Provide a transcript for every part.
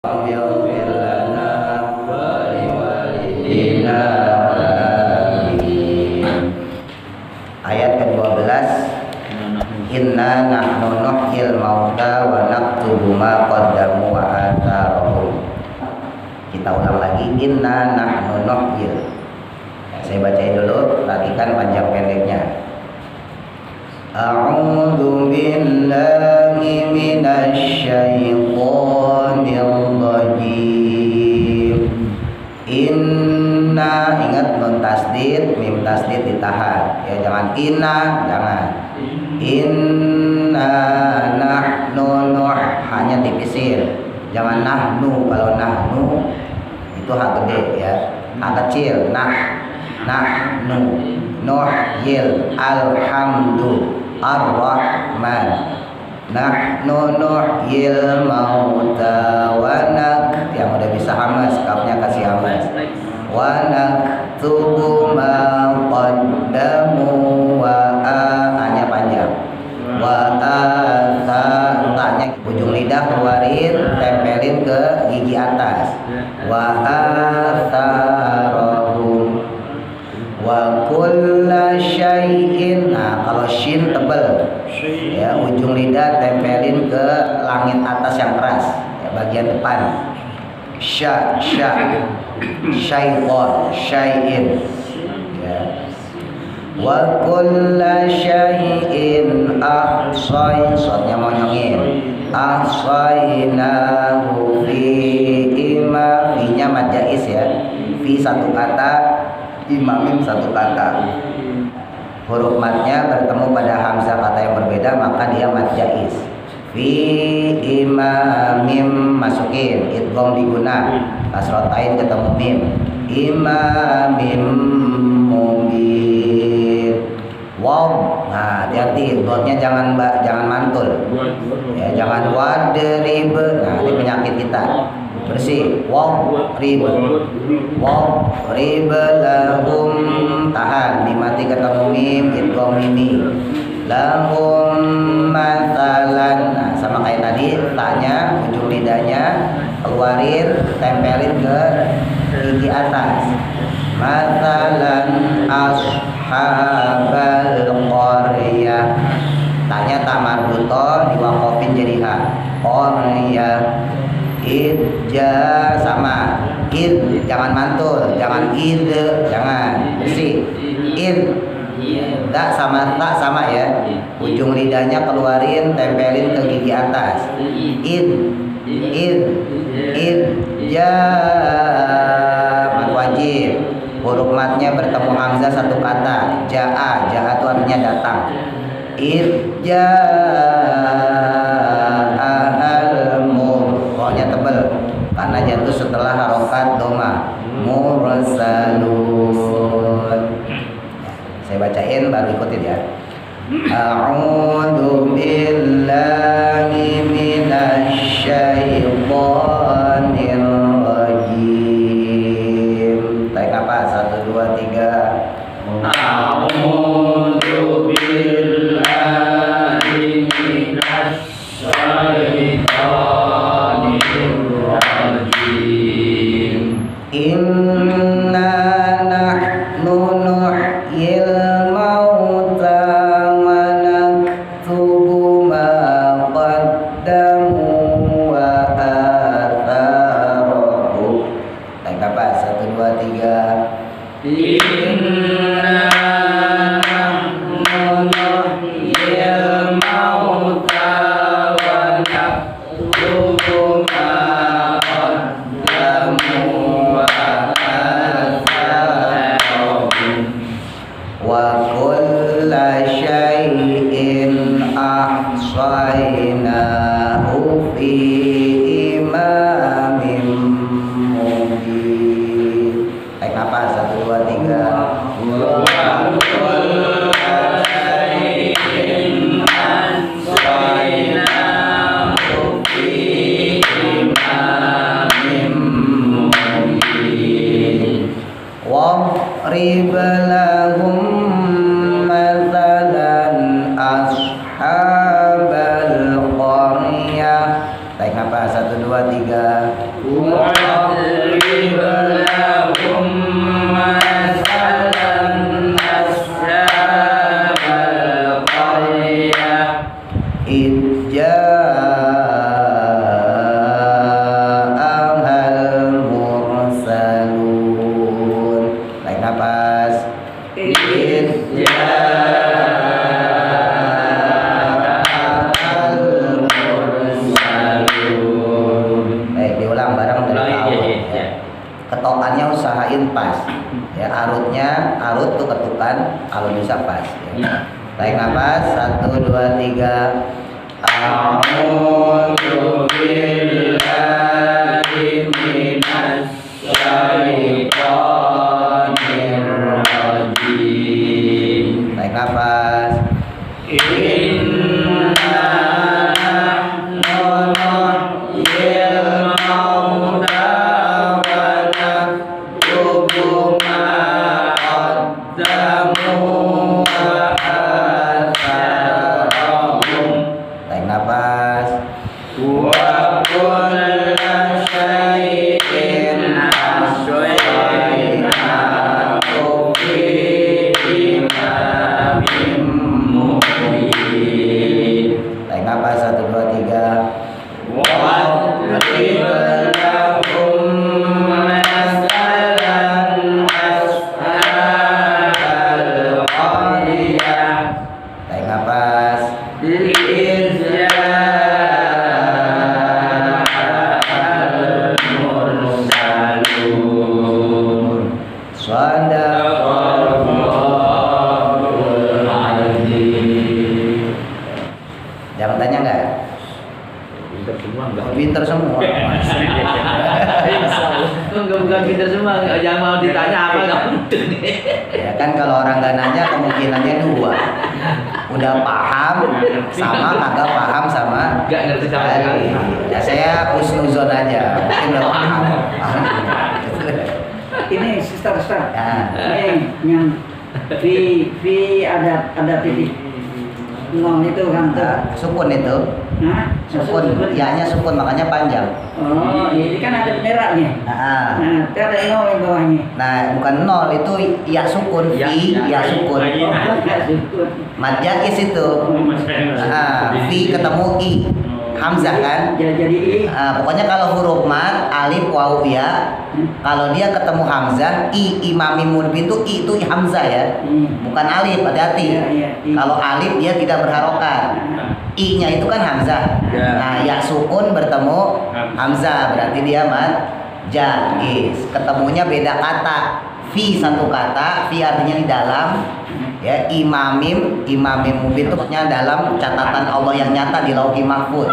yaghfir lana wa liwalidina ayat ke-12. Inna nahnu nuhyil mauta wa naktubu ma qaddamu wa atharahum. Kita ulang lagi, inna nahnu nuhyil. Saya bacain dulu, perhatikan panjang pendeknya. A'udzu billahi minasy syaithanir rajim. Inna, ingat nun tasdid, mim tasdid ditahan. Ya jangan inna, jangan. Inna nahnu hanya dipisir. Jangan nahnu, kalau nahnu itu hak gede ya. Hak kecil nahnu nuhyil alhamdu ar-rahman nahnu nuhyil mauta wa nak, yang udah bisa hamas kafnya kasih hamas, wa naktubu ma qaddamu wa hanya panjang, wa tanya ujung lidah keluarin, tempelin ke gigi atas, wa atharahum wa kulla syai'in. Nah kalau shin tebel ya, ujung lidah tempelin ke langit atas yang keras ya, bagian depan. Syai'on syai'in ya. Wa kulla syai'in shotnya mau nyongin, ahsaynahu fi imam, fi-nya mad jaiz ya, fi satu kata, imamim satu kata. Huruf matnya bertemu pada hamzah kata yang berbeda, maka dia mad jaiz. Fi imamim, masukin idgham diguna, kasrotain ketemu mim, imamim mubin. Wow, nah hati-hati dotnya jangan mantul ya, jangan wadrib. Nah ini penyakit kita, bersih. Rib lahum, tahan dimati ketemu mim, idgham mimi. Lahum matalan, nah sama kayak tadi, tanya ujung lidahnya keluarin, tempelin ke gigi atas. Matalan ashabal qaryah, tanya tak marbuto diwakofin jadi ha, qaryah. Idja sama id, jangan mantul, jangan id, jangan bersih. Tak sama ya, ujung lidahnya keluarin, tempelin ke gigi atas. Ja mad wajib, huruf matnya bertemu hamzah satu kata. Ja'a itu artinya datang. Ja nya tebel karena jatuh setelah harokat doma. Mursalun. Saya bacain baru ikutin ya. A'udzu billahi minasy syaithanir rajim. Tarik nafas 1 2 3. A'udzu billahi minasy Inna nahnu nuhyil mauta wa naktubu ma qaddamu wa atharahum. Tarik nafas 1 2 3. Inna nahnu nuhyil mauta wa naktubu ma wa kulla syai'in ahsaynahu fi imamin mubin. Tarik nafas 1 2 3. Wa kulla syai'in ahsaynahu fi imamin mubin. Wadrib lahum ashabal qaryah. Baik, apa? 1, 2, 3. وَاضْرِبْ لَهُم مَّثَلًا أَصْحَابَ الْقَرْيَةِ إِذْ جَاءَهَا الْمُرْسَلُونَ. Baik, nafas. إِذْ جَاءَهَا الْمُرْسَلُونَ. Baik, diulang bareng dari awal. Ya. Ketokannya usahain pas. Ya, arut tuh ketukan kalau bisa pas. Ya. Baik, nafas. 1, 2, 3. A'udzu billahi minas syaitonir rajim. Baik, nafas. Inna nahnu nuhyil mauta wa naktubu ma qaddamu wa atharahum. Tarik nafas. Wa kulla syai'in ahsaynahu fi imamin mubin. Tarik nafas. 1, 2, 3. Wadrib lahum masalan ashabal qaryah. Tarik nafas. Iz ja'ahal mursalun. Shadaqallahul azim. Jangan tanya enggak? Pinter semua enggak? Pinter semua. Bukan pinter semua, jangan mau ditanya apa enggak penting. Ya kan kalau orang nggak nanya kemungkinannya 2. Udah paham sama kagak paham sama Enggak ngerti sama sekali. ya saya husnuzon aja mungkin udah paham. Ini Ustaz. Ya. Ini yang V ada titik nol itu kan tuh. Nah, sukun itu Hah? sukun ya-nya sukun makanya panjang. Oh, ini kan ada merahnya. Nah, Nah, itu ada nol yang bawahnya. nah bukan nol itu ya sukun Ya, fi ya sukun Enggak sukun. mad jais itu. Nah, fi ketemu i hamzah kan. Jadi I. Pokoknya kalau huruf mad alif waw ya kalau dia ketemu hamzah imami mudbin itu i itu hamzah ya bukan alif, hati-hati. Iya, iya, i. Kalau alif dia tidak berharokat, i-nya itu kan hamzah. Ya. Nah, ya sukun bertemu hamzah berarti dia mad jais. Ketemunya beda kata. Fi satu kata, fi artinya di dalam. Ya, imamim mubin itu maksudnya dalam catatan Allah yang nyata di Lauhul Mahfuz.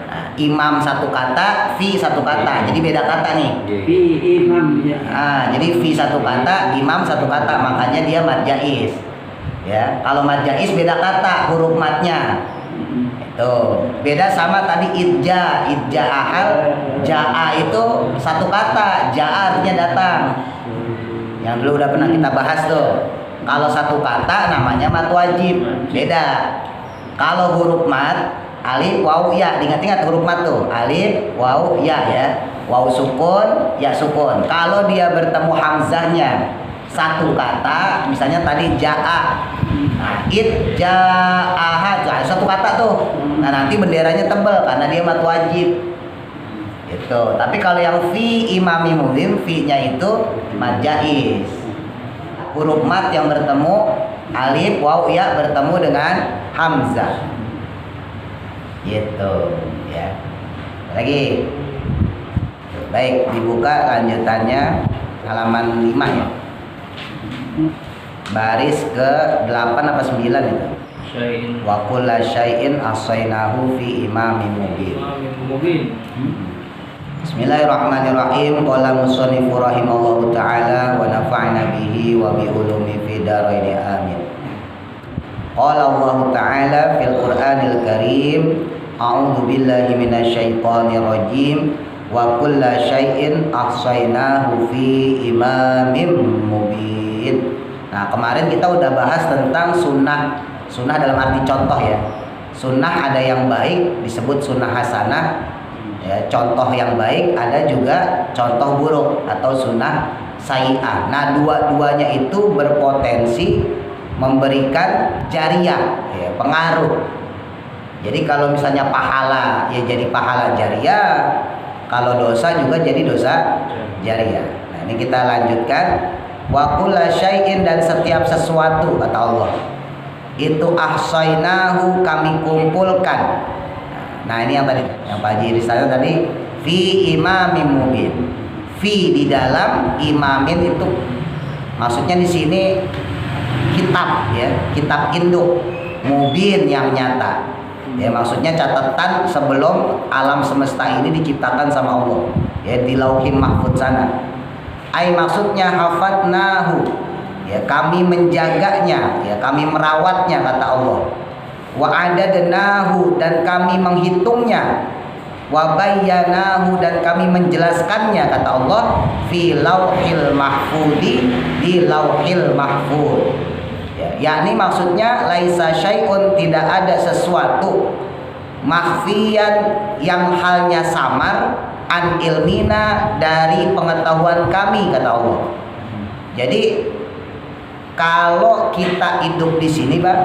Nah, imam satu kata, fi satu kata. Jadi beda kata nih. V imam ya. Jadi fi satu kata, imam satu kata, makanya dia mad jais. Ya, kalau mad jais beda kata huruf madnya. Tuh, beda sama tadi idja ahal, jaa itu satu kata, jaa artinya datang. Yang dulu udah pernah kita bahas tuh. Kalau satu kata namanya mad wajib, beda. Kalau huruf mad alif waw ya, ingat-ingat huruf mad tuh, alif waw ya. Waw sukun, ya sukun. Kalau dia bertemu hamzahnya satu kata, misalnya tadi jaa. Nah, jaaha satu kata tuh. Nah, nanti benderanya tebel karena dia mad wajib. Gitu. Tapi kalau yang fi imami mudhim, fi-nya itu mad jais. Huruf mad yang bertemu alif waw ya bertemu dengan hamzah. Gitu, ya. Lagi. Baik, dibuka lanjutannya halaman 5 ya. Baris ke 8 apa 9 itu? Syai'in Wa kulla syai'in ahsaynahu fi imamin mubin. Bismillahirrahmanirrahim. Qala musannifu rahimallahu taala wa nafa'na bihi wa bi ulumi fi dharain amin. Qala Allah taala fil Qur'anil Karim, a'udzu billahi minasyaitonir rajim wa kulla syai'in ahsaynahu fi imamin mubin. Nah, kemarin kita udah bahas tentang sunnah. Sunnah dalam arti contoh ya. Sunnah ada yang baik disebut sunnah hasanah, Ya, contoh yang baik, ada juga contoh buruk atau sunnah sayyi'ah. Nah, dua-duanya itu berpotensi memberikan jariyah, ya, pengaruh. Jadi kalau misalnya pahala, ya jadi pahala jariyah. Kalau dosa juga jadi dosa jariyah. Nah, ini kita lanjutkan. Wa kulla syai'in, dan setiap sesuatu kata Allah itu ahsainahu, kami kumpulkan. Nah, ini yang tadi yang Pak Haji Rizal tadi, fi imamin mubin. Fi di dalam, imamin itu maksudnya di sini kitab, ya, kitab induk, mubin yang nyata. Ya, maksudnya catatan sebelum alam semesta ini diciptakan sama Allah, ya, di Lauhil Mahfuz sana. Ai maksudnya hafadnahu, ya, kami menjaganya, ya, kami merawatnya kata Allah. Wa adadnahu, dan kami menghitungnya. Wa bayyanahu, dan kami menjelaskannya kata Allah, fi lauhil mahfudi, di lauhil mahfud. Ya, yakni maksudnya laisa syai'un, tidak ada sesuatu, makhfiyan, yang halnya samar, an ilmina, dari pengetahuan kami kata Allah. Jadi kalau kita hidup di sini, Pak,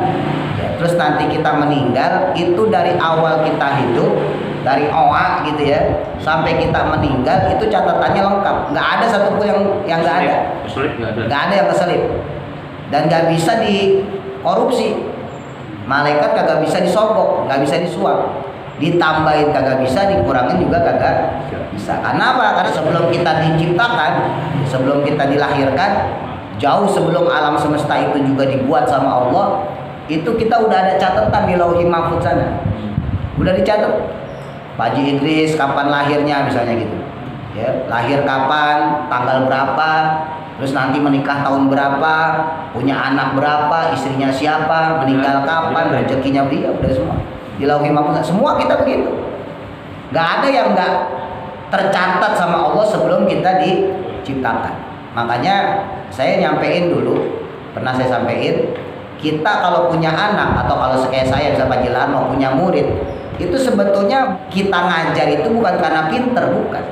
ya, terus nanti kita meninggal, itu dari awal kita hidup, dari awal gitu ya, sampai kita meninggal, itu catatannya lengkap. Nggak ada satupun yang nggak ada. Nggak ada yang keselip. Dan nggak bisa dikorupsi. Malaikat kagak bisa disogok, nggak bisa disuap. Ditambahin kagak bisa, dikurangin juga kagak bisa. Karena apa? Karena sebelum kita diciptakan, sebelum kita dilahirkan, jauh sebelum alam semesta itu juga dibuat sama Allah, itu kita udah ada catatan di Lauhil Mahfuz sana. Udah dicatat. Pak Haji Idris kapan lahirnya misalnya gitu. Ya, lahir kapan, tanggal berapa, terus nanti menikah tahun berapa, punya anak berapa, istrinya siapa, meninggal kapan, rezekinya dia, udah semua. Di Lauhil Mahfuz semua kita begitu. Gak ada yang gak tercatat sama Allah sebelum kita diciptakan. Makanya saya nyampein dulu, pernah saya sampein, kita kalau punya anak atau kalau kayak saya bisa Pak Jilarno punya murid, itu sebetulnya kita ngajar itu bukan karena pinter, bukan,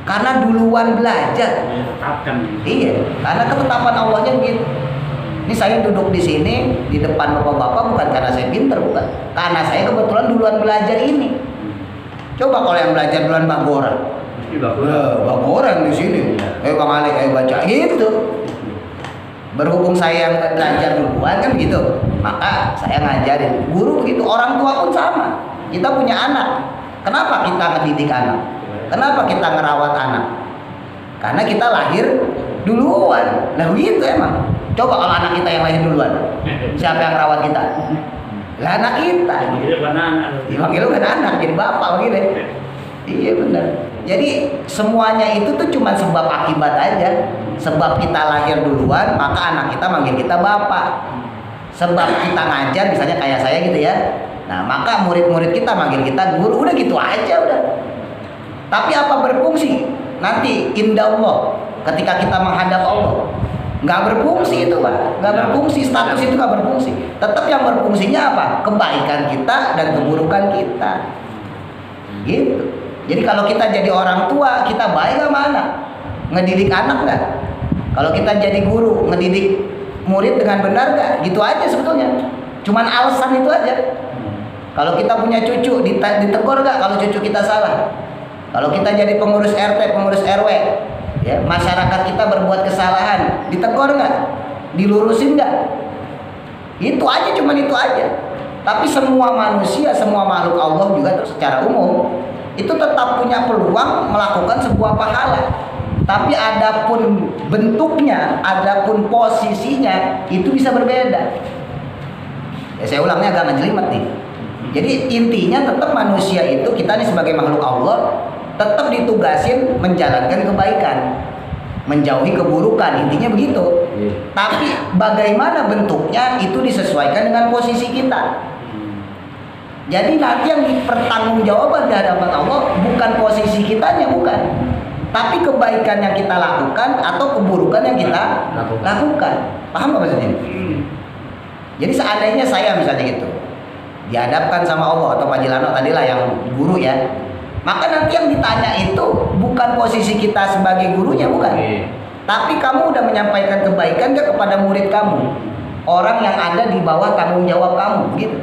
karena duluan belajar. Iya, karena ketetapan Allahnya begitu. Ini saya duduk di sini di depan bapak-bapak bukan karena saya pinter, bukan, karena saya kebetulan duluan belajar ini. Coba kalau yang belajar duluan Mbak Gora, Bang orang di sini, Bang Alik, ayo baca gitu. Berhubung saya yang belajar duluan kan gitu, maka saya ngajarin. Guru begitu, orang tua pun sama. Kita punya anak, kenapa kita ngedidik anak? Kenapa kita ngerawat anak? Karena kita lahir duluan. Nah gitu emang. Coba kalau anak kita yang lahir duluan, siapa yang rawat kita? Lah anak kita. Dipanggil bukan anak, jadi bapak begitu. Iya benar. Jadi semuanya itu tuh cuma sebab akibat aja. Sebab kita lahir duluan, maka anak kita manggil kita bapak. Sebab kita ngajar, misalnya kayak saya gitu ya. Nah, maka murid-murid kita manggil kita guru. Udah gitu aja udah. Tapi apa berfungsi? Nanti indah Allah ketika kita menghadap Allah. Nggak berfungsi itu, Pak. Nggak berfungsi, status itu nggak berfungsi. Tetap yang berfungsinya apa? Kebaikan kita dan keburukan kita. Gitu. Jadi kalau kita jadi orang tua, kita baik sama anak, ngedidik anak nggak? Kalau kita jadi guru, ngedidik murid dengan benar nggak? Gitu aja sebetulnya. Cuman alasan itu aja. Kalau kita punya cucu, ditegur nggak kalau cucu kita salah? Kalau kita jadi pengurus RT, pengurus RW, ya, masyarakat kita berbuat kesalahan, ditegur nggak? Dilurusin nggak? Itu aja, cuman itu aja. Tapi semua manusia, semua makhluk Allah juga secara umum itu tetap punya peluang melakukan sebuah pahala. Tapi adapun bentuknya, adapun posisinya itu bisa berbeda. Ya, saya ulangnya agak ngejelimet nih. Jadi intinya tetap manusia itu, kita nih sebagai makhluk Allah tetap ditugasin menjalankan kebaikan, menjauhi keburukan, intinya begitu. Tapi bagaimana bentuknya itu disesuaikan dengan posisi kita. Jadi nanti yang dipertanggungjawaban di hadapan Allah bukan posisi kitanya, bukan, tapi kebaikan yang kita lakukan atau keburukan yang kita lakukan. Paham nggak maksudnya? Jadi seandainya saya misalnya gitu dihadapkan sama Allah atau Pak Jilano tadilah yang guru ya, Maka nanti yang ditanya itu bukan posisi kita sebagai gurunya, bukan. Tapi kamu udah menyampaikan kebaikan gak kepada murid kamu? Orang yang ada di bawah tanggung jawab kamu, begitu.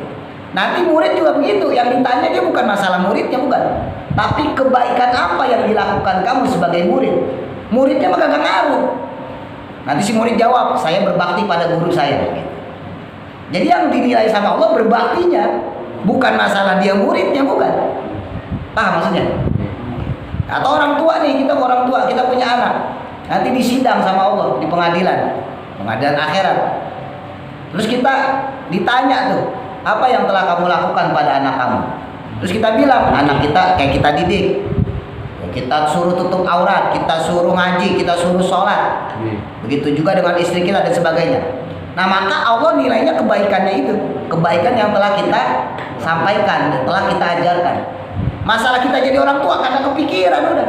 Nanti murid juga begitu, yang ditanya dia bukan masalah muridnya, bukan. Tapi kebaikan apa yang dilakukan kamu sebagai murid? Muridnya mah gak ngaruh. Nanti si murid jawab, saya berbakti pada guru saya. Jadi yang dinilai sama Allah berbaktinya, bukan masalah dia muridnya, bukan. Paham maksudnya? Atau orang tua nih, kita orang tua, kita punya anak. Nanti disidang sama Allah di pengadilan akhirat. Terus kita ditanya tuh, apa yang telah kamu lakukan pada anak kamu? Terus kita bilang, anak kita kayak kita didik. Kita suruh tutup aurat, kita suruh ngaji, kita suruh sholat. Begitu juga dengan istri kita dan sebagainya. Nah maka Allah nilainya kebaikannya itu, kebaikan yang telah kita sampaikan, telah kita ajarkan. Masalah kita jadi orang tua karena kepikiran udah.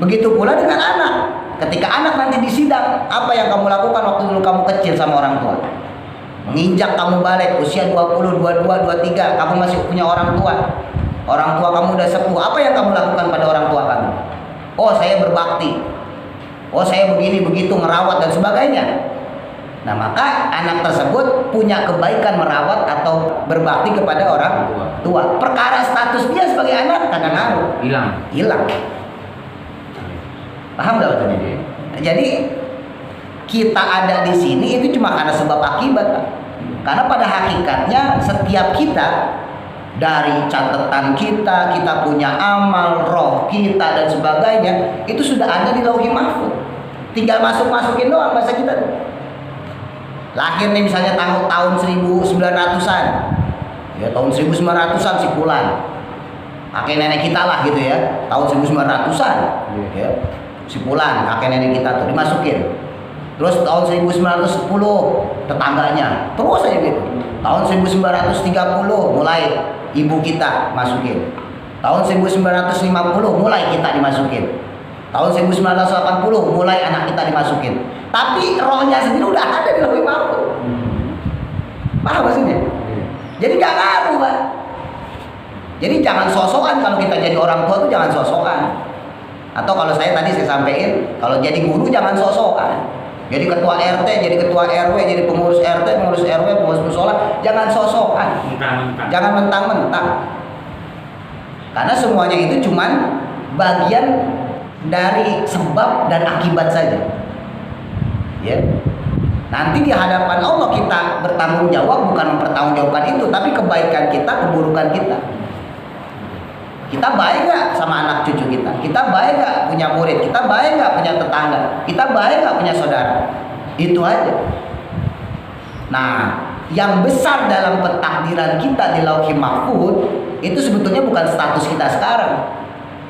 Begitu pula dengan anak. Ketika anak nanti disidang, apa yang kamu lakukan waktu dulu kamu kecil sama orang tua? Menginjak kamu balik usia 20, 22, 23, kamu masih punya orang tua. Orang tua kamu udah sepuh, apa yang kamu lakukan pada orang tua kamu? Oh, saya berbakti. Oh, saya begini begitu merawat dan sebagainya. Nah, maka anak tersebut punya kebaikan merawat atau berbakti kepada orang tua. Perkara status dia sebagai anak kadang ngaruh. Hilang. Paham gak maksudnya? Jadi kita ada di sini itu cuma karena sebab akibat. Karena pada hakikatnya setiap kita, dari catatan kita, kita punya amal, roh kita dan sebagainya, itu sudah ada di Lauhul Mahfuz. Tinggal masukin doang bahasa kita. Lahir nih misalnya tahun 1900-an. Ya tahun 1900-an si Fulan. Kakek nenek kita lah gitu ya. Tahun 1900-an. Ya. Si Fulan, kakek nenek kita tuh dimasukin. Terus tahun 1910 tetangganya. Terus aja gitu. Tahun 1930 mulai ibu kita masukin. Tahun 1950 mulai kita dimasukin. Tahun 1980 mulai anak kita dimasukin. Tapi rohnya sendiri udah ada di Lauhul Mahfuz. Paham maksudnya? Jadi gak ngaruh, Pak. Jadi jangan sok-sokan kalau kita jadi orang tua tuh jangan sok-sokan. Atau kalau saya tadi saya sampaikan, kalau jadi guru jangan sok-sokan. Jadi ketua RT, jadi ketua RW, jadi pengurus RT, pengurus RW, pengurus musola, jangan sok-sokan. Jangan mentang-mentang. Karena semuanya itu cuman bagian dari sebab dan akibat saja. Ya. Nanti di hadapan Allah kita bertanggung jawab, bukan mempertanggungjawabkan itu, tapi kebaikan kita, keburukan kita. Kita baik gak sama anak cucu kita? Kita baik gak punya murid? Kita baik gak punya tetangga? Kita baik gak punya saudara? Itu aja. Nah, yang besar dalam petakdiran kita di Lauhul Mahfuz itu sebetulnya bukan status kita sekarang.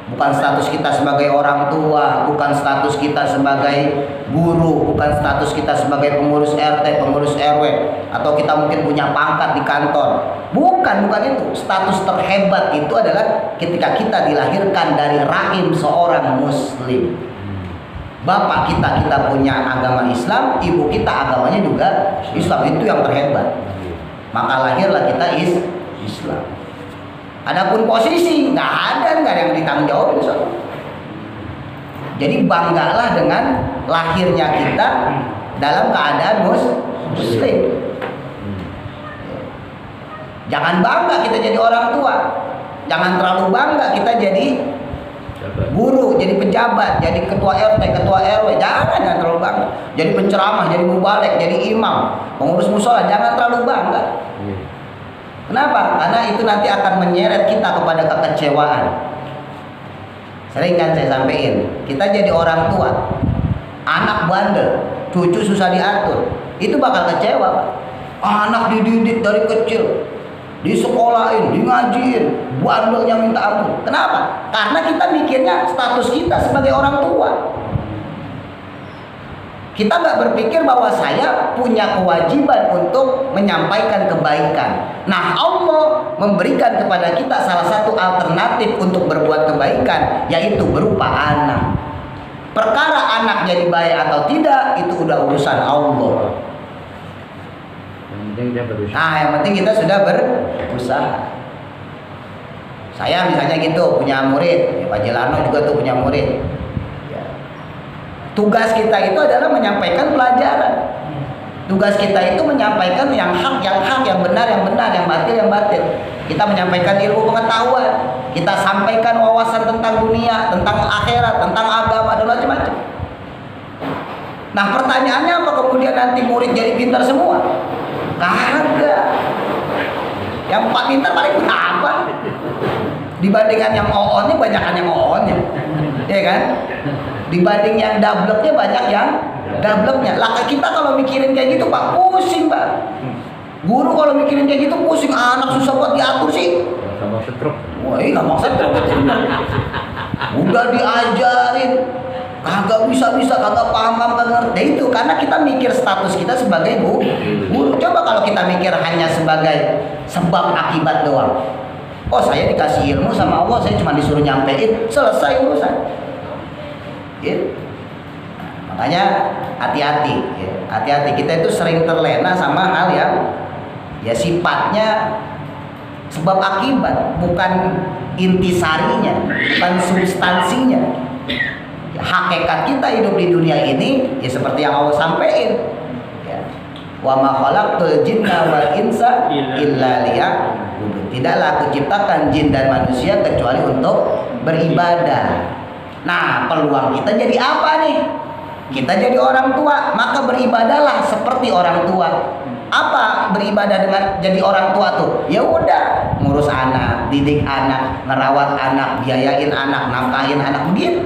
Bukan status kita sebagai orang tua, bukan status kita sebagai guru, bukan status kita sebagai pengurus RT, pengurus RW, atau kita mungkin punya pangkat di kantor. Bukan itu. Status terhebat itu adalah ketika kita dilahirkan dari rahim seorang muslim. Bapak kita punya agama Islam, ibu kita agamanya juga Islam, itu yang terhebat. Maka lahirlah kita Islam. Adapun posisi nggak ada yang ditanggung jawab itu. Jadi banggalah dengan lahirnya kita dalam keadaan muslim. Jangan bangga kita jadi orang tua. Jangan terlalu bangga kita jadi guru, jadi pejabat, jadi ketua RT, ketua RW. Jangan terlalu bangga. Jadi penceramah, jadi mubalek, jadi imam, pengurus musola. Jangan terlalu bangga. Kenapa? Karena itu nanti akan menyeret kita kepada kekecewaan. Sering kan saya sampaikan, kita jadi orang tua, anak bandel, cucu susah diatur, itu bakal kecewa. Anak dididik dari kecil, disekolahin, di ngajiin, bandelnya minta ampun. Kenapa? Karena kita mikirnya status kita sebagai orang tua. Kita nggak berpikir bahwa saya punya kewajiban untuk menyampaikan kebaikan. Nah, Allah memberikan kepada kita salah satu alternatif untuk berbuat kebaikan, yaitu berupa anak. Perkara anak jadi baik atau tidak, itu udah urusan Allah. Nah, yang penting kita sudah berusaha. Saya misalnya gitu punya murid, ya, Pak Jelano juga tuh punya murid. Ya. Tugas kita itu adalah menyampaikan pelajaran. Tugas kita itu menyampaikan yang hak, yang benar, yang batil, yang batil. Kita menyampaikan ilmu pengetahuan, kita sampaikan wawasan tentang dunia, tentang akhirat, tentang agama dan macam-macam. Nah, pertanyaannya apa kemudian nanti murid jadi pintar semua? Kagak. Yang Pak pintar paling berapa? Dibandingkan yang OON-nya banyakan yang OON-nya. Ya kan? Dibanding yang double-nya banyak yang double-nya. Lah kita kalau mikirin kayak gitu Pak, pusing Pak. Guru kalau mikirin kayak gitu pusing, anak susah buat diatur sih. Sama stroke. Wah, iya maksud udah diajarin kagak bisa, kagak paham, kagak ngerti. Itu karena kita mikir status kita sebagai guru. Coba kalau kita mikir hanya sebagai sebab akibat doang. Oh, saya dikasih ilmu sama Allah, saya cuma disuruh nyampein, selesai urusan. Gitu. Makanya hati-hati, ya. Hati-hati, kita itu sering terlena sama hal yang ya sifatnya sebab akibat, bukan intisarinya, bukan substansinya. Ya, hakikat kita hidup di dunia ini ya seperti yang Allah sampaikan. Ya. Wa ma khalaqtul jinna wal insa illa liya'budun. Tidaklah kuciptakan jin dan manusia kecuali untuk beribadah. Nah, peluang kita jadi apa nih? Kita jadi orang tua, maka beribadahlah seperti orang tua. Apa beribadah dengan jadi orang tua tuh? Ya udah, ngurus anak, didik anak, ngerawat anak, biayain anak, nafkahin anak, begitu.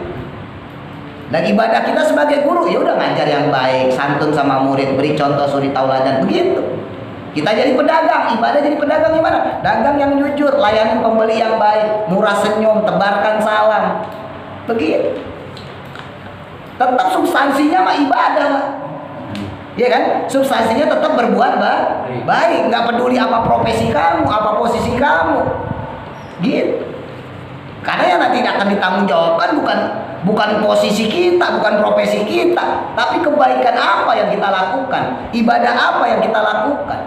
Dan ibadah kita sebagai guru ya udah ngajar yang baik, santun sama murid, beri contoh suri tauladan, begitu. Kita jadi pedagang, ibadah jadi pedagang gimana? Dagang yang jujur, layani pembeli yang baik, murah senyum, tebarkan salam. Begitu. Tetap substansinya mah ibadah, Pak. Iya kan? Substansinya tetap berbuat baik, nggak peduli apa profesi kamu, apa posisi kamu. Gitu. Karena yang nanti akan ditanggungjawabkan bukan posisi kita, bukan profesi kita, tapi kebaikan apa yang kita lakukan, ibadah apa yang kita lakukan.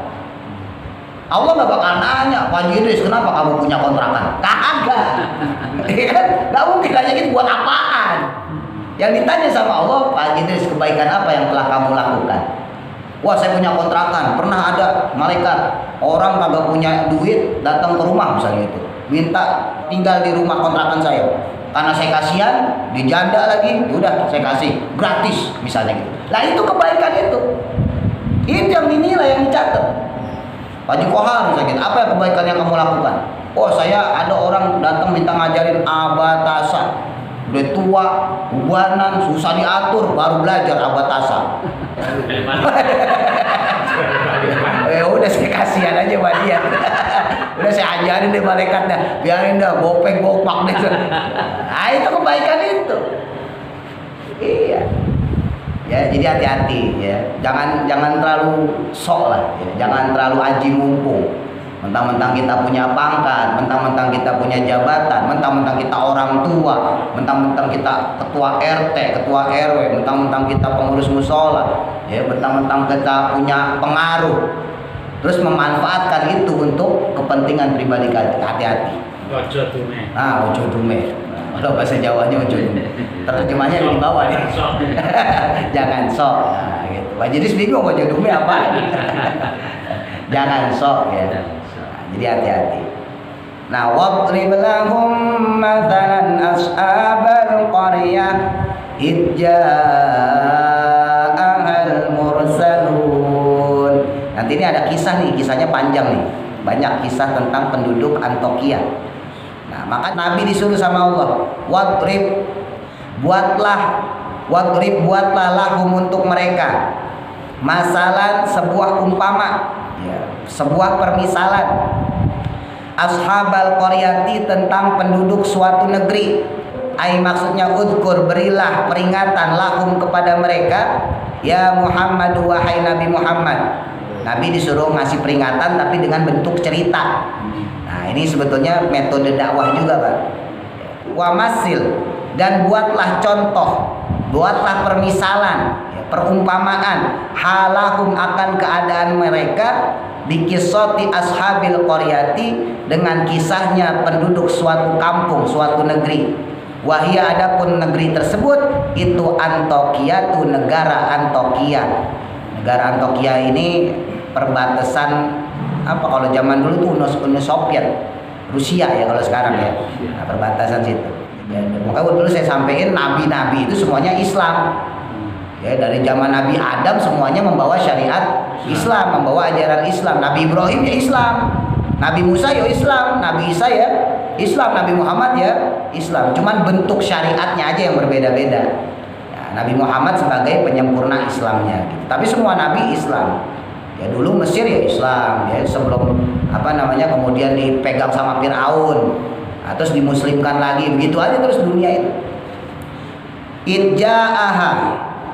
Allah nggak bakal nanya, Pak Idris kenapa kamu punya kontrakan? Kagak. Iya kan? Nggak mungkin nanya gitu buat apaan. Yang ditanya sama Allah, Pak Idris kebaikan apa yang telah kamu lakukan? Wah, saya punya kontrakan. Pernah ada malaikat, orang kagak punya duit datang ke rumah misalnya itu, minta tinggal di rumah kontrakan saya. Karena saya kasihan, dijanda lagi, udah saya kasih gratis misalnya gitu. Nah itu kebaikan itu yang dinilai, yang dicatat. Pak Jikohar misalnya gitu, apa yang kebaikan yang kamu lakukan? Oh, saya ada orang datang minta ngajarin abatasa. Udah tua, ubanan, susah diatur, baru belajar abatasa. Ya udah saya kasihan aja sama dia. Udah saya ajarin deh malaikatnya, biarin dah bopeng bopak deh. Nah itu kebaikan itu. Iya. Ya jadi hati-hati ya. Jangan terlalu sok lah. Ya. Jangan terlalu aji mumpung. Mentang-mentang kita punya pangkat, mentang-mentang kita punya jabatan, mentang-mentang kita orang tua, mentang-mentang kita ketua RT, ketua RW, mentang-mentang kita pengurus musola, ya, mentang-mentang kita punya pengaruh, terus memanfaatkan itu untuk kepentingan pribadi kita. Hati-hati. Ojo dume. Ojo dume. Kalau bahasa Jawanya ojo dume. Terjemahnya di bawah nih. Jangan sok. Nah, gitu. Pak Jidis bingung ojo dume apa? Jangan sok ya. Jadi hati-hati. Nah, wadrib lahum mathalan ashabal qaryah id ja'ahal mursalun. Nanti ini ada kisah nih, kisahnya panjang nih. Banyak kisah tentang penduduk Antioquia. Nah, maka Nabi disuruh sama Allah, buatlah lahum untuk mereka masalan, sebuah umpama, ya, sebuah permisalan, ashabal qaryati, tentang penduduk suatu negeri. Ai maksudnya udkur, berilah peringatan lahum kepada mereka, ya Muhammad, wahai Nabi Muhammad. Nabi disuruh ngasih peringatan tapi dengan bentuk cerita. Nah ini sebetulnya metode dakwah juga, Pak. Wa masil, dan buatlah contoh, buatlah permisalan. Ya, perumpamaan halahum akan keadaan mereka di kisoti ashabil qaryati dengan kisahnya penduduk suatu kampung, suatu negeri. Wahia adapun negeri tersebut itu Antokia, tuh negara Antokia. Negara Antokia ini perbatasan apa kalau zaman dulu tuh Uni Soviet, Rusia ya kalau sekarang ya. Nah, perbatasan situ. Ya, makanya dulu saya sampaikan nabi-nabi itu semuanya Islam. Ya, dari zaman Nabi Adam semuanya membawa syariat Islam, membawa ajaran Islam. Nabi Ibrahim ya Islam, Nabi Musa ya Islam, Nabi Isa ya Islam, Nabi Muhammad ya Islam. Cuman bentuk syariatnya aja yang berbeda-beda. Ya, Nabi Muhammad sebagai penyempurna Islamnya. Gitu. Tapi semua Nabi Islam. Ya dulu Mesir ya Islam, ya sebelum kemudian dipegang sama Fir'aun, nah, terus dimuslimkan lagi, begitu aja terus dunia itu. Idja'aha,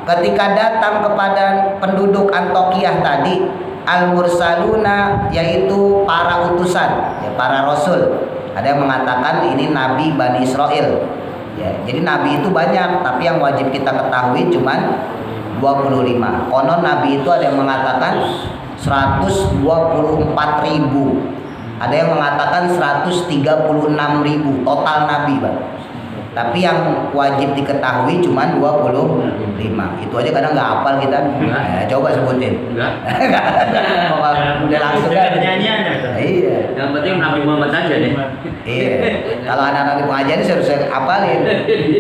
ketika datang kepada penduduk Antokiah tadi al-mursaluna, yaitu para utusan, ya, para rasul. Ada yang mengatakan ini nabi Bani Israel. Ya, jadi nabi itu banyak, tapi yang wajib kita ketahui cuman 25. Konon nabi itu ada yang mengatakan 124.000. Ada yang mengatakan 136.000 total nabi, Bang. Tapi yang wajib diketahui cuma 25. Itu aja kadang nggak hafal kita. Coba sebutin. Enggak. Udah langsung kan. Iya. Yang penting Nabi Muhammad aja deh. Iya. Kalau anak-anak pengajian saya hafalin.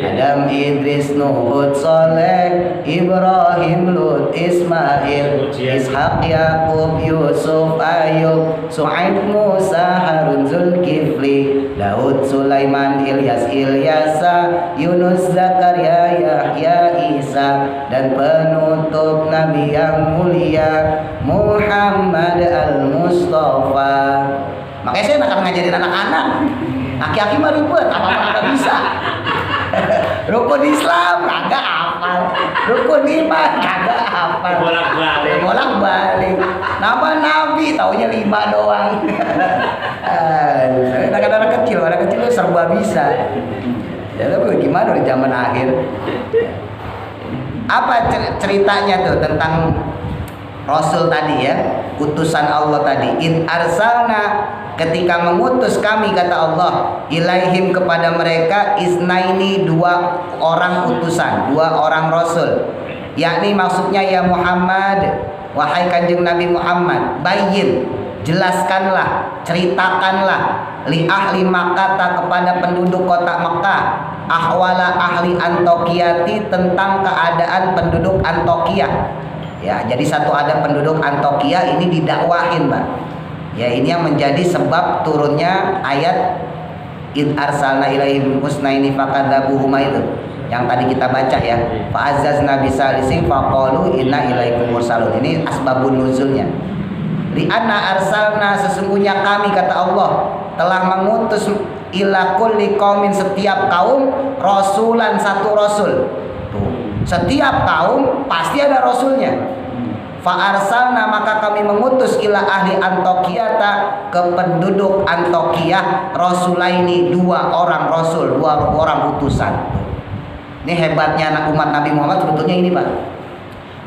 Adam, Idris, Nuh, Hud, Saleh, Ibrahim, Lut, Ismail, Ishaq, Yaqub, Yusuf, Ayub, Su'aib, Musa, Harun, Zulkifli, Daud, Sulaiman, Ilyas, Yunus, Zakaria, Yahya, Isa, dan penutup Nabi yang mulia Muhammad al-Mustafa. Makanya saya akan ngajarin anak-anak. Aki-aki mah ribet, apa-apa kagak bisa. Rukun Islam kagak hafal, rukun iman kagak hafal. Bolak-balik. Nama Nabi taunya 5 doang. Anak-anak kecil serba bisa. Ya tapi gimana di zaman akhir? Apa ceritanya tuh tentang Rasul tadi ya, utusan Allah tadi. In arsalna, ketika mengutus kami kata Allah, ilaihim kepada mereka isnaini, 2 orang utusan, 2 orang Rasul. Yakni maksudnya ya Muhammad, wahai kanjeng Nabi Muhammad, bayyin, jelaskanlah, ceritakanlah li ahli Makkah, kepada penduduk kota Mekah, ahwala ahli Antokiyati, tentang keadaan penduduk Antokia. Ya, jadi satu ada penduduk Antokia ini didakwahin, Mbak. Ya, ini yang menjadi sebab turunnya ayat id arsalna ilaihim husnaini fakadzabuhuma itu yang tadi kita baca ya. Fa'azzazna bisalisin faqalu inna ilaikum mursalun. Ini asbabun nuzulnya. Li'anna arsalna, sesungguhnya kami kata Allah telah mengutus ila kulli qaumin, setiap kaum, rasulan, satu rasul. Tuh, setiap kaum pasti ada rasulnya. Fa'arsalna, maka kami mengutus ila ahli Antokiyata, ke penduduk Antokiyah, rasulaini, 2 orang rasul, 2 orang utusan. Ini hebatnya anak umat Nabi Muhammad sebetulnya ini, Pak.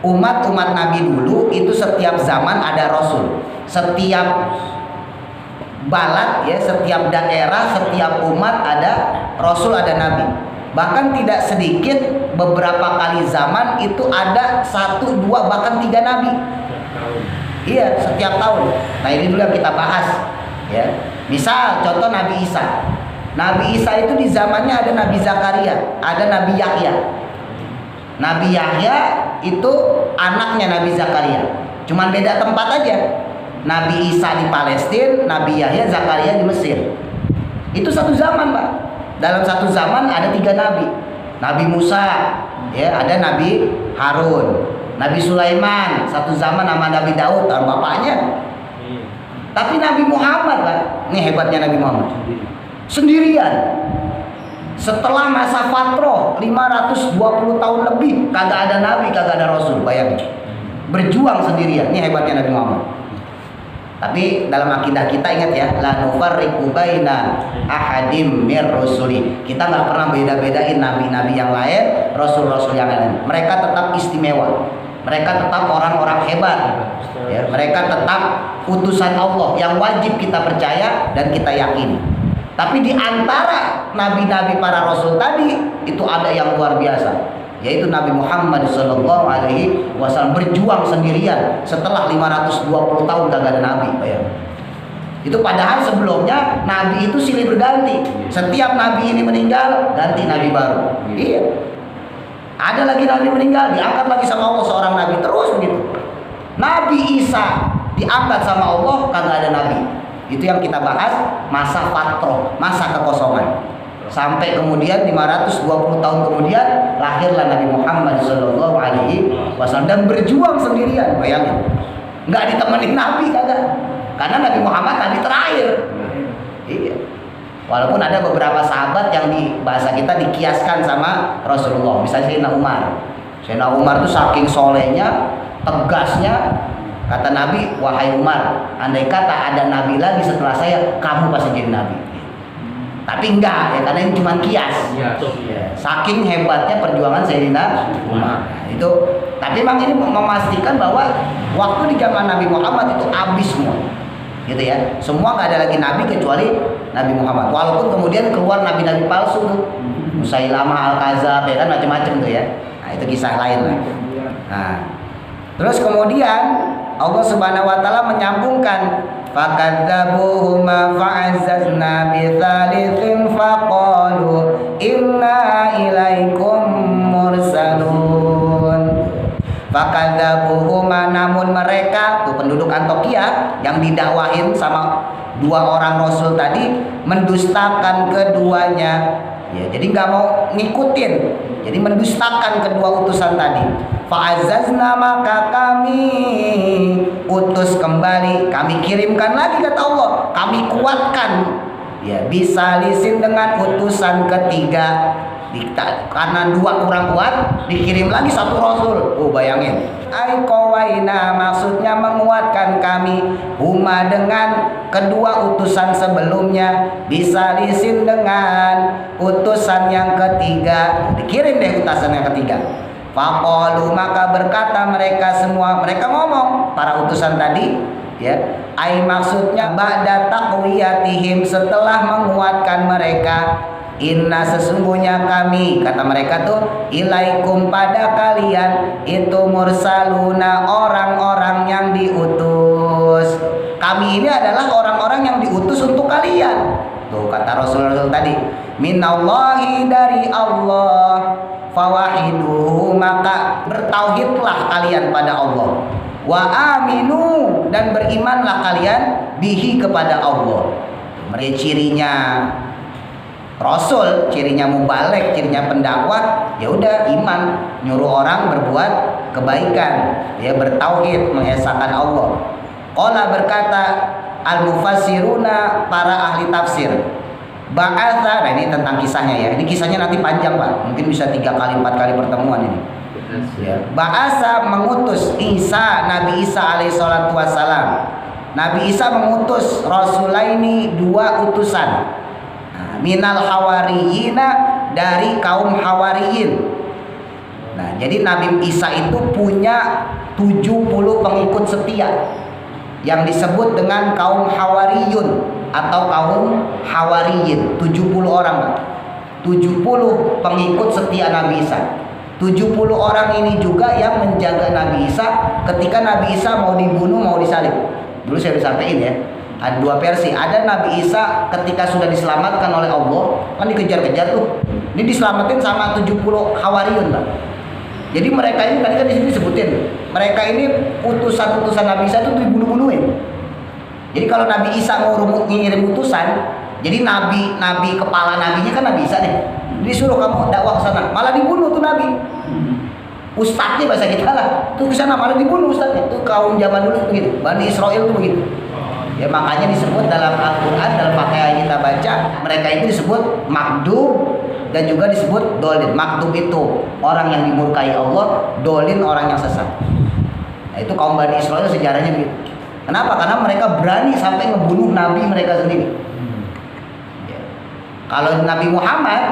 Umat-umat Nabi dulu itu setiap zaman ada rasul. Setiap balad ya, setiap daerah, setiap umat ada rasul, ada nabi. Bahkan tidak sedikit, beberapa kali zaman itu ada 1, 2, bahkan 3 nabi. Iya, setiap tahun. Nah ini dulu yang kita bahas ya. Misal contoh Nabi Isa. Nabi Isa itu di zamannya ada Nabi Zakaria, ada Nabi Yahya. Nabi Yahya itu anaknya Nabi Zakaria, cuman beda tempat aja. Nabi Isa di Palestina, Nabi Yahya Zakaria di Mesir. Itu satu zaman, Pak. Dalam satu zaman ada 3 nabi. Nabi Musa, ya, ada Nabi Harun, Nabi Sulaiman, satu zaman nama Nabi Daud, bapaknya. Tapi Nabi Muhammad, Pak, ini hebatnya Nabi Muhammad, sendirian. Setelah masa fatroh 520 tahun lebih, kagak ada nabi, kagak ada rasul, bayangin. Berjuang sendirian. Ini hebatnya Nabi Muhammad. Tapi dalam akidah kita ingat ya, la nufarriqu baina ahadim mir rusuli. Kita nggak pernah beda-bedain nabi-nabi yang lain, rasul-rasul yang lain. Mereka tetap istimewa. Mereka tetap orang-orang hebat. Ya, mereka tetap utusan Allah yang wajib kita percaya dan kita yakini. Tapi di antara nabi-nabi para rasul tadi itu ada yang luar biasa, yaitu Nabi Muhammad SAW berjuang sendirian setelah 520 tahun gak ada nabi. Itu padahal sebelumnya nabi itu silih berganti. Setiap nabi ini meninggal, ganti nabi baru. Iya. Ada lagi nabi meninggal, diangkat lagi sama Allah seorang nabi, terus begitu. Nabi Isa diangkat sama Allah, kagak ada nabi. Itu yang kita bahas, masa fatroh, masa kekosongan. Sampai kemudian 520 tahun kemudian lahirlah Nabi Muhammad SAW dan berjuang sendirian. Bayangin, nggak ditemenin Nabi, kagak. Karena Nabi Muhammad Nabi terakhir. Iya. Walaupun ada beberapa sahabat yang di bahasa kita dikiaskan sama Rasulullah. Misalnya Sayyidina Umar. Sayyidina Umar itu saking solehnya, tegasnya, kata Nabi, wahai Umar, andai kata ada Nabi lagi setelah saya, kamu pasti jadi Nabi. Tapi enggak ya, karena ini cuma kias. Ya. Saking hebatnya perjuangan Sayyidina Umar. Itu, tapi memang ini memastikan bahwa waktu di zaman Nabi Muhammad itu habis semua. Gitu ya. Semua nggak ada lagi nabi kecuali Nabi Muhammad. Walaupun kemudian keluar nabi-nabi palsu tuh. Musailamah al-Kadzab ya kan, macam-macam tuh ya. Nah, itu kisah lain lah. Nah, terus kemudian Allah Subhanahu wa taala menyambungkan fakadzabuhuma fa'azzazna bitsalitsin faqalu inna ilaikum mursalun. Fakadzabuhuma, namun mereka tuh penduduk Antiokhia yang didakwahin sama dua orang rasul tadi mendustakan keduanya. Ya, jadi nggak mau ngikutin. Jadi mendustakan kedua utusan tadi. Fa'azzazna, maka kami utus kembali, kami kirimkan lagi kata Allah, kami kuatkan. Ya, bisa lisin dengan utusan ketiga. Karena dua kurang kuat, dikirim lagi satu rasul. Oh, bayangin. Aikowaina, maksudnya menguatkan kami huma dengan kedua utusan sebelumnya, bisa lisin dengan utusan yang ketiga. Dikirim deh utusan yang ketiga. Faqalu, maka berkata mereka semua, mereka ngomong para utusan tadi, ya. Ai maksudnya ba'da taqwiyatihim, setelah menguatkan mereka, inna sesungguhnya kami, kata mereka tuh, ilaikum pada kalian itu mursaluna, orang-orang yang diutus. Kami ini adalah orang-orang yang diutus untuk kalian. Tuh kata Rasul-Rasul tadi, minallahi, dari Allah, fawahiduhu, maka bertauhidlah kalian pada Allah, wa aminu, dan berimanlah kalian bihi, kepada Allah. Mereka cirinya Rasul, cirinya mubalek, cirinya pendakwah, ya udah iman, nyuruh orang berbuat kebaikan, ya bertauhid, mengesahkan Allah. Qala, berkata al-mufassiruna, para ahli tafsir, ba'atha, nah ini tentang kisahnya ya. Ini kisahnya nanti panjang Pak, mungkin bisa 3 kali 4 kali pertemuan ini. Ya. Ba'atha, mengutus Isa, Nabi Isa alaihissalatu wassalam. Nabi Isa mengutus Rasulaini, 2 utusan. Minal hawariyina, dari kaum hawariyin. Nah, jadi Nabi Isa itu punya 70 pengikut setia yang disebut dengan kaum hawariyun atau kaum hawariyin. 70 orang, 70 pengikut setia Nabi Isa. 70 orang ini juga yang menjaga Nabi Isa ketika Nabi Isa mau dibunuh, mau disalib. Dulu saya udah sampein ya. Ada 2 versi. Ada Nabi Isa ketika sudah diselamatkan oleh Allah, kan dikejar-kejar tuh. Ini diselamatin sama 70 hawariyun, Pak. Jadi mereka ini tadi kan di sini disebutin. Mereka ini utusan-utusan Nabi Isa itu dibunuh-bunuhin. Jadi kalau Nabi Isa mau ngirim utusan, jadi nabi kepala nabinya kan Nabi Isa nih. Disuruh kamu dakwah ke sana, malah dibunuh tuh nabi. Ustadznya bahasa kita lah, tuh ke sana malah dibunuh ustadznya. Tuh kaum zaman dulu begitu. Bani Israel tuh begitu. Ya makanya disebut dalam Al-Quran, dalam pakaian kita baca, mereka itu disebut makdub dan juga disebut dolin. Makdub itu orang yang dimurkai Allah, dolin orang yang sesat. Nah itu kaum Bani Israel sejarahnya begitu. Kenapa? Karena mereka berani sampai ngebunuh nabi mereka sendiri. Ya. Kalau Nabi Muhammad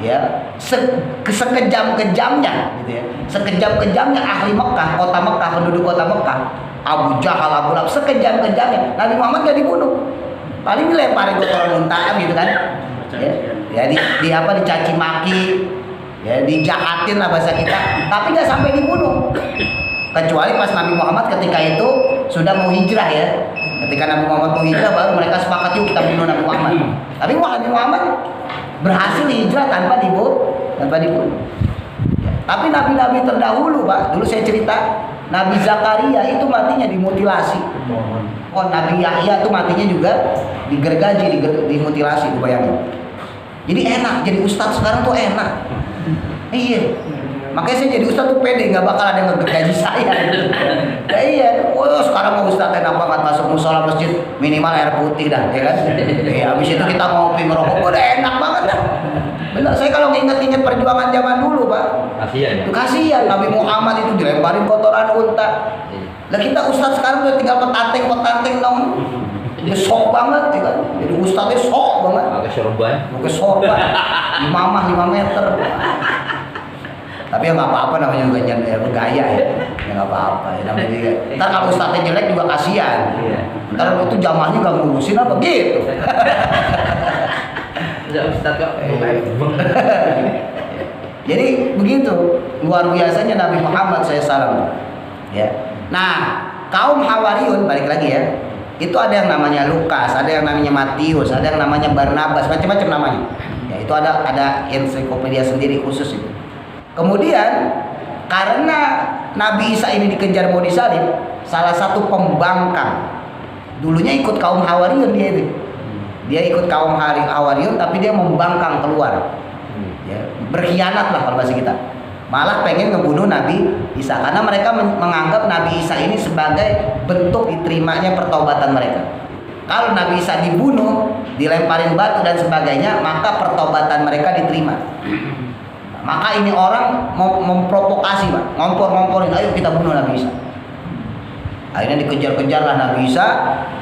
ya sekejam-kejamnya gitu ya. Sekejam-kejamnya ahli Mekah, kota Mekah, penduduk kota Mekah, Abu Jahal, Abu Lahab, sekejam-kejamnya Nabi Muhammad gak dibunuh. Paling dilemparin kotoran unta gitu kan. Ya, di apa dicaci maki, ya dijahatin lah bahasa kita, tapi nggak sampai dibunuh. Kecuali pas Nabi Muhammad ketika itu sudah mau hijrah ya. Ketika Nabi Muhammad mau hijrah baru mereka sepakat yuk kita bunuh Nabi Muhammad. Tapi Nabi Muhammad berhasil hijrah tanpa dibunuh. Ya. Tapi nabi-nabi terdahulu, Pak, dulu saya cerita, Nabi Zakaria itu matinya dimutilasi. Oh, Nabi Yahya itu matinya juga digergaji, dimutilasi, bayangin. Jadi enak, jadi ustadz sekarang tuh enak. Iya. Makanya saya jadi ustadz tuh pede, nggak bakal ada yang ngegergaji saya. Ya, iya. Oh, sekarang mau ustadz enak banget masuk musola masjid minimal air putih dah, ya kan? Ya, habis itu kita ngopi ngerokok, udah enak banget dah. Benar, saya kalau nginget-nginget perjuangan zaman dulu, Pak. Kasihan ya. Itu kasihan Nabi Muhammad itu dilemparin kotoran unta. Lah kita ustadz sekarang udah tinggal petanteng dong. Dia sok banget, ya kan? Jadi ustadznya sok banget. Pakai sorban. Pakai sorban. Imamah 5 meter. Tapi ya nggak apa-apa, namanya juga gaya ya. Ya nggak apa-apa. Ya, namanya juga. Ntar kalau ustadznya jelek juga kasihan. Ntar itu jamaahnya nggak ngurusin apa gitu. Ustadz kok. Jadi begitu luar biasanya Nabi Muhammad SAW. Ya. Nah, kaum Hawariyun balik lagi ya. Itu ada yang namanya Lukas, ada yang namanya Matius, ada yang namanya Barnabas, macam-macam namanya. Ya, itu ada ensiklopedia sendiri khusus itu. Kemudian karena Nabi Isa ini dikejar mau disalib, salah satu pembangkang. Dulunya ikut kaum Hawariyun dia itu. Dia ikut kaum Hawariyun tapi dia membangkang keluar. Ya, berkhianat lah kalau bahasa kita. Malah pengen ngebunuh Nabi Isa karena mereka menganggap Nabi Isa ini sebagai bentuk diterimanya pertobatan mereka. Kalau Nabi Isa dibunuh, dilemparin batu dan sebagainya, maka pertobatan mereka diterima. Maka ini orang memprovokasi, Pak, ngompor-ngomporin, ayo kita bunuh Nabi Isa. Akhirnya dikejar-kejarlah Nabi Isa,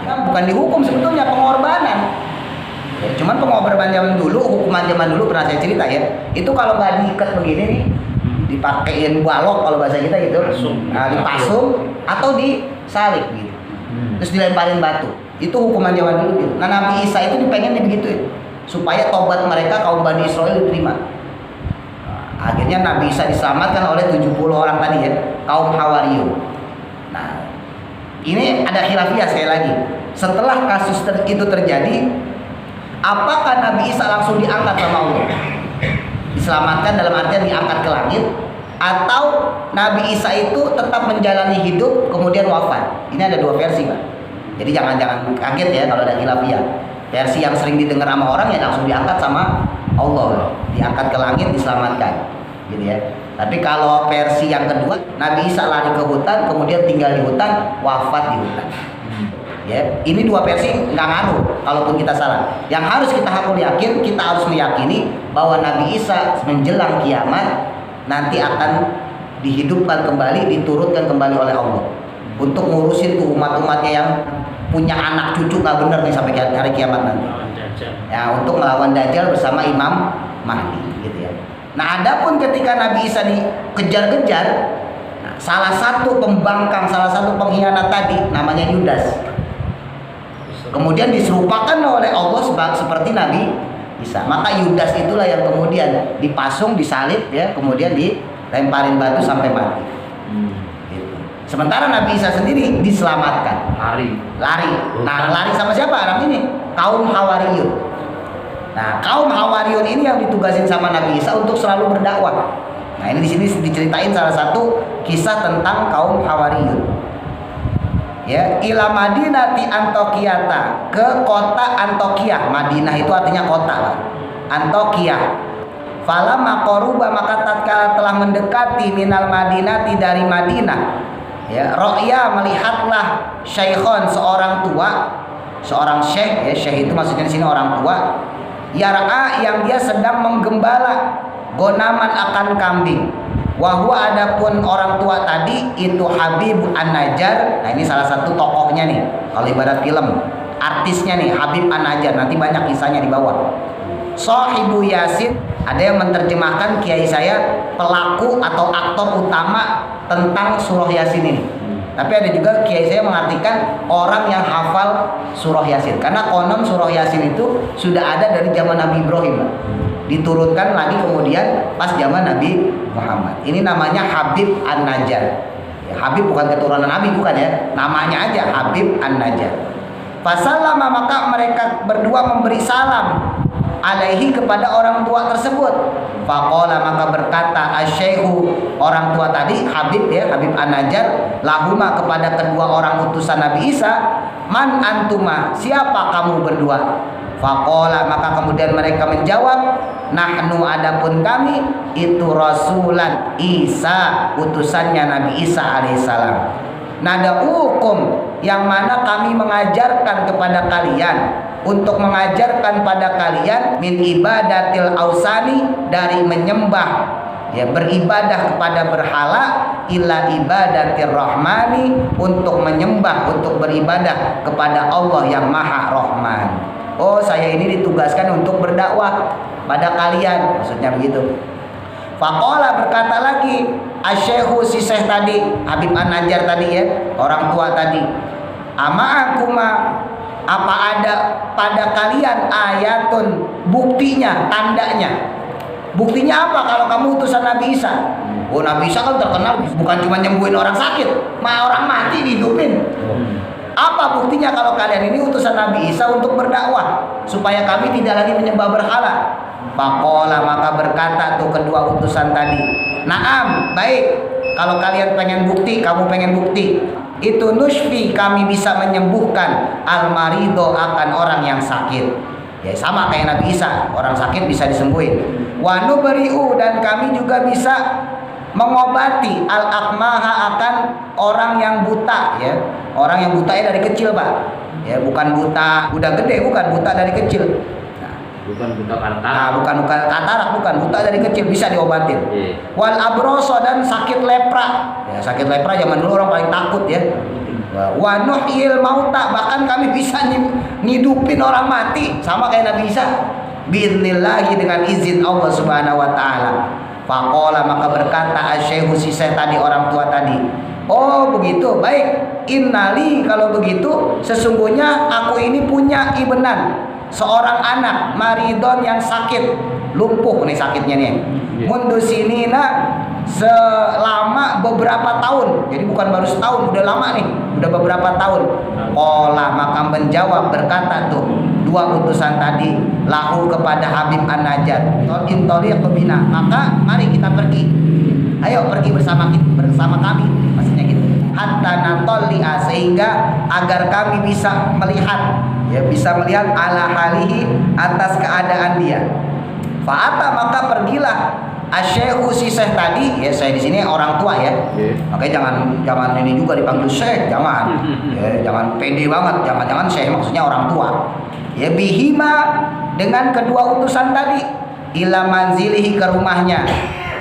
ya, bukan dihukum sebetulnya, pengorbanan. Ya, cuman pengorbanan zaman dulu, hukuman zaman dulu pernah saya cerita ya. Itu kalau nggak diikat begini nih, dipakein balok kalau bahasa kita gitu, nah, dipasung atau disalib gitu, terus dilemparin batu. Itu hukuman zaman dulu gitu. Nah, Nabi Isa itu pengen digituin supaya tobat mereka kaum Bani Israel diterima. Nah, akhirnya Nabi Isa diselamatkan oleh 70 orang tadi ya, kaum Hawariyun. Nah, ini ada khilafiyah sekali lagi. Setelah kasus itu terjadi, apakah Nabi Isa langsung diangkat sama Allah? Diselamatkan dalam artian diangkat ke langit, atau Nabi Isa itu tetap menjalani hidup kemudian wafat? Ini ada 2 versi, Pak. Jadi jangan kaget ya kalau ada khilafiyah. Versi yang sering didengar sama orang ya langsung diangkat sama Allah, diangkat ke langit, diselamatkan, gitu ya. Tapi kalau versi yang kedua, Nabi Isa lari ke hutan, kemudian tinggal di hutan, wafat di hutan. Ya, ini 2 versi nggak ngaruh kalaupun kita salah. Yang harus kita yakin, kita harus meyakini bahwa Nabi Isa menjelang kiamat nanti akan dihidupkan kembali, diturunkan kembali oleh Allah untuk ngurusin tuh umat-umatnya yang punya anak cucu nggak bener nih sampai hari kiamat nanti. Ya, untuk melawan Dajjal bersama Imam Mahdi, gitu ya. Nah, adapun ketika Nabi Isa dikejar-kejar, nah, salah satu pembangkang, salah satu pengkhianat tadi namanya Yudas. Kemudian diserupakan oleh Allah seperti Nabi Isa. Maka Yudas itulah yang kemudian dipasung, disalib ya, kemudian dilemparin batu sampai mati. Gitu. Sementara Nabi Isa sendiri diselamatkan. Lari. Nah, lari sama siapa? Orang ini kaum Hawariyun. Nah, kaum Hawariyun ini yang ditugasin sama Nabi Isa untuk selalu berdakwah. Nah, ini di sini diceritain salah satu kisah tentang kaum Hawariyun. Ya, ila Madinati Antokiyata, ke kota Antokiyah. Madinah itu artinya kota, Antokiyah. Falamma qaruba, maka tatkala telah mendekati minal Madinati, dari Madinah, ya, ro'ya, melihatlah syaikhon, seorang tua, seorang syekh, ya, syekh itu maksudnya di sini orang tua, yar'a, yang dia sedang menggembala, gonaman, akan kambing, Wahwa adapun orang tua tadi itu Habib An-Najjar. Nah ini salah satu tokohnya nih. Kalau ibarat film, artisnya nih Habib An-Najjar. Nanti banyak kisahnya di bawah. Sahibu Yasin, ada yang menerjemahkan kiai saya pelaku atau aktor utama tentang surah Yasin ini. Tapi ada juga kiai saya mengartikan orang yang hafal surah Yasin. Karena konon surah Yasin itu sudah ada dari zaman Nabi Ibrahim. Diturunkan lagi kemudian pas zaman Nabi Muhammad. Ini namanya Habib An-Najjar. Ya, Habib bukan keturunan Nabi, bukan ya. Namanya aja Habib An-Najjar. Fasallama, maka mereka berdua memberi salam alaihi kepada orang tua tersebut. Faqala, maka berkata asy-syaikhu, orang tua tadi Habib ya, Habib An-Najjar, lahuma kepada kedua orang utusan Nabi Isa, man antuma, siapa kamu berdua? Faqala, maka kemudian mereka menjawab, nahnu adapun kami itu rasulan Isa, utusannya Nabi Isa alaihissalam. Nada'ukum, yang mana kami mengajarkan kepada kalian, untuk mengajarkan pada kalian min ibadatil ausani, dari menyembah ya beribadah kepada berhala, ila ibadatir rahmani, untuk menyembah, untuk beribadah kepada Allah yang Maha Rahman. Oh, saya ini ditugaskan untuk berdakwah pada kalian, maksudnya begitu. Faqala, berkata lagi asy-syaikhu, si syekh tadi Habib An-Najjar tadi ya, orang tua tadi, ama akuma, apa ada pada kalian ayatun, buktinya, tandanya. Buktinya apa kalau kamu utusan Nabi Isa? Oh, Nabi Isa kan terkenal bukan cuma nyembuhin orang sakit, orang mati dihidupin. Apa buktinya kalau kalian ini utusan Nabi Isa untuk berdakwah supaya kami tidak lagi menyembah berhala? Faqala, maka berkata tuh kedua utusan tadi, naam, baik, kalau kalian pengen bukti, kamu pengen bukti, itu nushfi, kami bisa menyembuhkan al-marido, akan orang yang sakit. Ya sama kayak Nabi Isa, orang sakit bisa disembuhin. Wa nubri'u, dan kami juga bisa mengobati al-akmaha, akan orang yang buta ya. Orang yang buta ya dari kecil, Pak. Ya, bukan buta udah gede, bukan, buta dari kecil. Bukan buta katarak. Nah, bukan katarak, bukan, buta dari kecil bisa diobatin. Wal abroso, dan sakit lepra. Ya, sakit lepra zaman dulu orang paling takut ya. Wa nuhyil mauta, bahkan kami bisa ngidupin orang mati sama kayak Nabi Isa. Biidznillah, dengan izin Allah Subhanahu wa taala. Faqala, maka berkata asy-syaikhu, si syekh tadi, orang tua tadi, oh begitu, baik. Innali, kalau begitu sesungguhnya aku ini punya ibnan, seorang anak, maridon, yang sakit, lumpuh nih sakitnya nih. Mundu sinina, selama beberapa tahun. Jadi bukan baru setahun, udah lama nih, udah beberapa tahun. Qala, maka menjawab, berkata tuh dua utusan tadi, lahu kepada Habib An-Najjar, intoliq bina, maka mari kita pergi. Ayo pergi bersama kami, maksudnya gitu. Hatta natolli'a, sehingga agar kami bisa melihat, ya bisa melihat ala halihi, atas keadaan dia. Fa'ata, maka pergilah asy-syaikhu, si syekh tadi, ya saya di sini orang tua ya. Makanya jangan ini juga dipanggil syekh, jangan. Ya, jangan pede banget, jangan syekh maksudnya orang tua. Ya bihima, dengan kedua utusan tadi, ila manzilihi, ke rumahnya.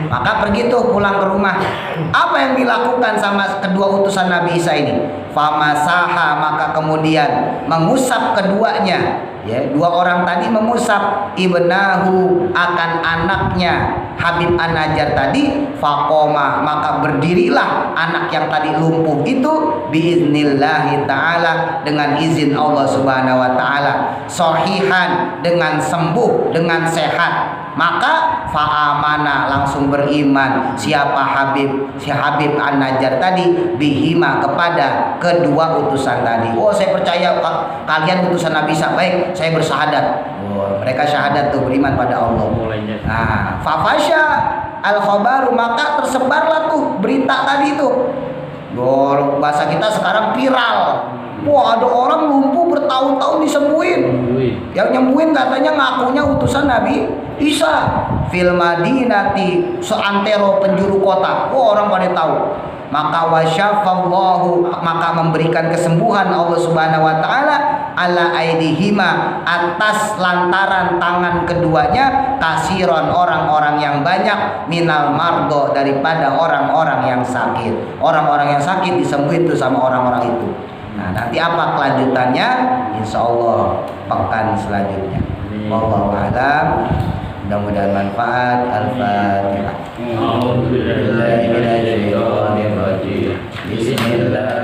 Maka pergi tuh pulang ke rumah. Apa yang dilakukan sama kedua utusan Nabi Isa ini? Famasaha, maka kemudian mengusap keduanya. Ya, dua orang tadi mengusap ibnahu, akan anaknya Habib An-Najjar tadi. Faqoma, maka berdirilah anak yang tadi lumpuh itu, biiznillahi ta'ala, dengan izin Allah Subhanahu wa ta'ala, sahihan, dengan sembuh, dengan sehat. Maka fa'amana, langsung beriman siapa si Habib An-Najjar tadi, bihima, kepada kedua utusan tadi. Oh, saya percaya kalian utusan Nabi Isa, baik, saya bersyahadat. Oh, mereka syahadat tuh, beriman pada Allah. Nah, fafasya al-khabaru, maka tersebarlah tuh berita tadi tuh. Bahasa kita sekarang viral. Wah, ada orang lumpuh bertahun-tahun disembuhin. Yang nyembuhin katanya ngakunya utusan Nabi Isa. Fil Madinati, seantero penjuru kota. Wah, orang pada tahu. maka wasyafallahu, maka memberikan kesembuhan Allah Subhanahu wa taala ala aidihima, atas lantaran tangan keduanya, kasiron, orang-orang yang banyak, minal mardo, daripada orang-orang yang sakit. Orang-orang yang sakit disembuhin tuh sama orang-orang itu. Nah, nanti apa kelanjutannya? Insya Allah pekan selanjutnya. Wallahu a'lam. Mudah-mudahan manfaat. Al-Fatihah. Bismillah.